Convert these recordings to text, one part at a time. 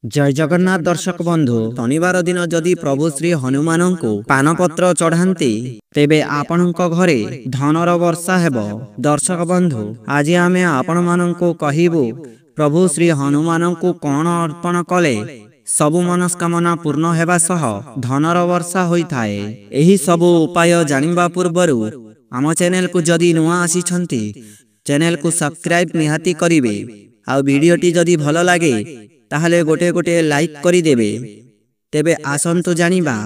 जय जगन्नाथ दर्शक बंधु शनिवार दिन जदि प्रभु श्री हनुमान को पानपत्र चढ़ाती तेबे आपणक घरे धनर वर्षा हेब। दर्शक बंधु आज आमे आपण मानंको कहिबु प्रभु श्री हनुमान को कौन अर्पण कले सबु मनस्कामना पूर्ण हेबा सह धनर वर्षा होइथाए। एही सबु उपाय जानिबा पूर्वरु आम चैनल को जदि नुआ आसीछंती चैनल को सब्सक्राइब निहाती करिवे आ वीडियोटी जदि भल लागे ताहले गोटे गोटे लाइक करी देबे। तेबे आसंतु जानिबा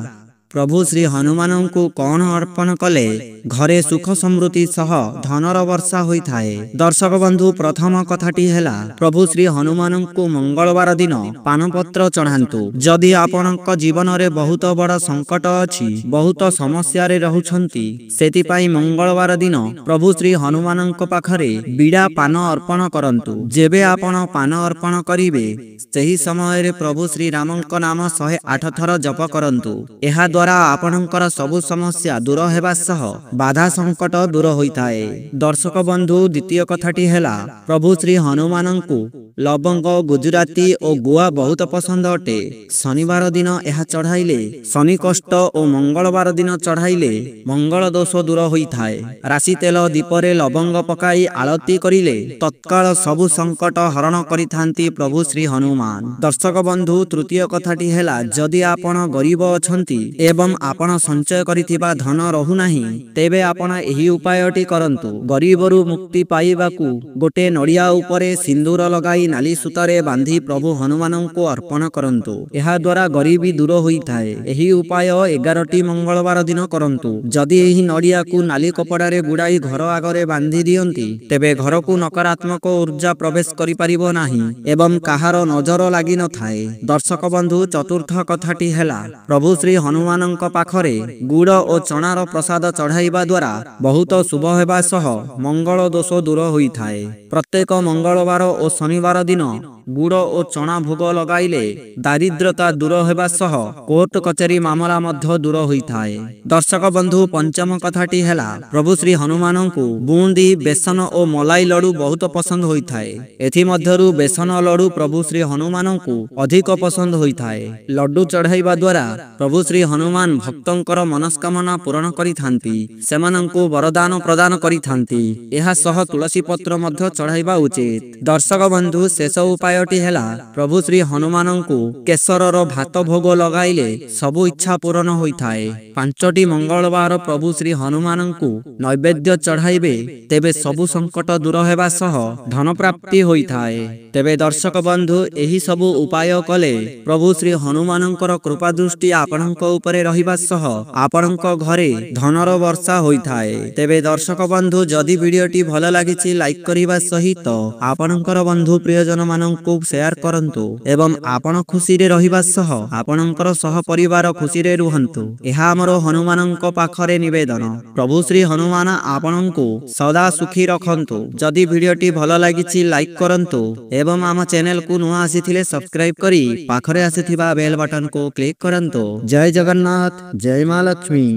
प्रभु श्री हनुमान को कौन अर्पण कले घरे सुख समृद्धि सह धनर वर्षा होइथाए। दर्शक बंधु प्रथम कथाटी हेला प्रभु श्री हनुमान को मंगलवार दिन पानपत्र चढ़ांतु। जदि आपणक जीवन रे बहुत बड़ संकट अछि, बहुत समस्या रे रहुछंती, सेति पाई मंगलवार दिन प्रभु श्री हनुमान पाखरे बीड़ा पान अर्पण करंतु। जेबे आपण पान अर्पण करिवे सेही समय रे प्रभु श्री रामंक नाम 108 थर जप करंतु। एहा द्वारा आपणकर सबु समस्या दूर हेबा सह बाधा संकट दूर होइथाए। दर्शक बंधु द्वितीय कथाटी हेला प्रभु श्री हनुमान को लवंग, गुजराती और गुआ बहुत पसंद अटे। शनिवार दिन यह चढ़ाइले शनि कष्ट और मंगलवार दिन चढ़ाइले मंगल दोष दूर होइथाए। राशि तेल दीपरे लवंग पकाई आलती करिले तत्काल सबु संकट हरण करिथांती प्रभु श्री हनुमान। दर्शक बंधु तृतीय कथाटी हेला जदि आपण गरीब अछंती एवं आपण संचय करिथिबा धन रहु नाही तेबे आपण एही उपायटी करंतु। गरीबरु मुक्ति पाइबाकू गोटे नड़िया उपरे सिंदूर लगाई नाली सूतारे बांधी प्रभु हनुमान को अर्पण करंतु। एहा द्वारा गरीबी दूर होइथाए। एही उपाय 11टी मंगलवार दिन करंतु। जदि एही नड़िया को नाली कपड़ारे गुड़ाई घर आगरे बांधी दियंती तेबे घर को नकारात्मक ऊर्जा प्रवेश करि परिबो नाही एवं काहार नजर लागि न थाए। दर्शक बंधु चतुर्थ कथाटी हेला प्रभु श्री हनुमान पाखरे गुड़ और चणार प्रसाद चढ़ाइबा द्वारा बहुत शुभ हेबा सह मंगल दोष दूर होइथाए। प्रत्येक मंगलवार और शनिवार दिन गुड़ और चना भोग लगाइले दारिद्रता दूर हेबा सह कोर्ट कचेरी मामला मध्य दूर होइथाए। दर्शक बंधु पंचम कथाटी हेला प्रभु श्री हनुमान को बूंदी, बेसन और मलाई लड्डू बहुत पसंद होइथाए। एथि मध्यरु बेसन लड्डू प्रभु श्री हनुमान को अधिक पसंद होइथाए। लड्डू चढ़ाइबा द्वारा प्रभु श्री हनुमान भक्तंकर मनस्कामना पूर्ण करिथांती, सेमानंको वरदान प्रदान करिथांती। एहा सह तुलसी पत्र मध्य चढ़ाइबा उचित। दर्शक बंधु शेष उपायटी हेला प्रभु श्री हनुमान को केसरर भात भोग लगाइले सबु इच्छा पूर्ण होइथाए। 5टी मंगलवार प्रभु श्री हनुमान को नैवेद्य चढ़ाइबे तेबे सबु संकट दूर हेबा सह धन प्राप्ति होइथाए। तेबे दर्शक बंधु एही सबु उपाय कले प्रभु श्री हनुमानंकर कृपा दृष्टि आपणक उपरे रहिबा सह आपणक घरे धनर वर्षा होइथाए। तेबे दर्शक बंधु जदि वीडियोटी भल लागिछि लाइक करिबा सहित आपणकर बंधु प्रियजन मानंको शेयर करंतु एवं आपण खुशी रे रहिबा सह आपणकर सह परिवार खुशी रे रुहंतु। एहा हमर हनुमानंक पाखरे निवेदन। प्रभु श्री हनुमान आपणको सदा सुखी रखंतु। जदि वीडियोटी भल लागिछि लाइक करंतु एवं आम चैनल को नुआ आसीथिले सब्सक्राइब करी पाखरे आसीथिबा बेल बटन को क्लिक करंतु। जय जगन्नाथ, जय मां लक्ष्मी।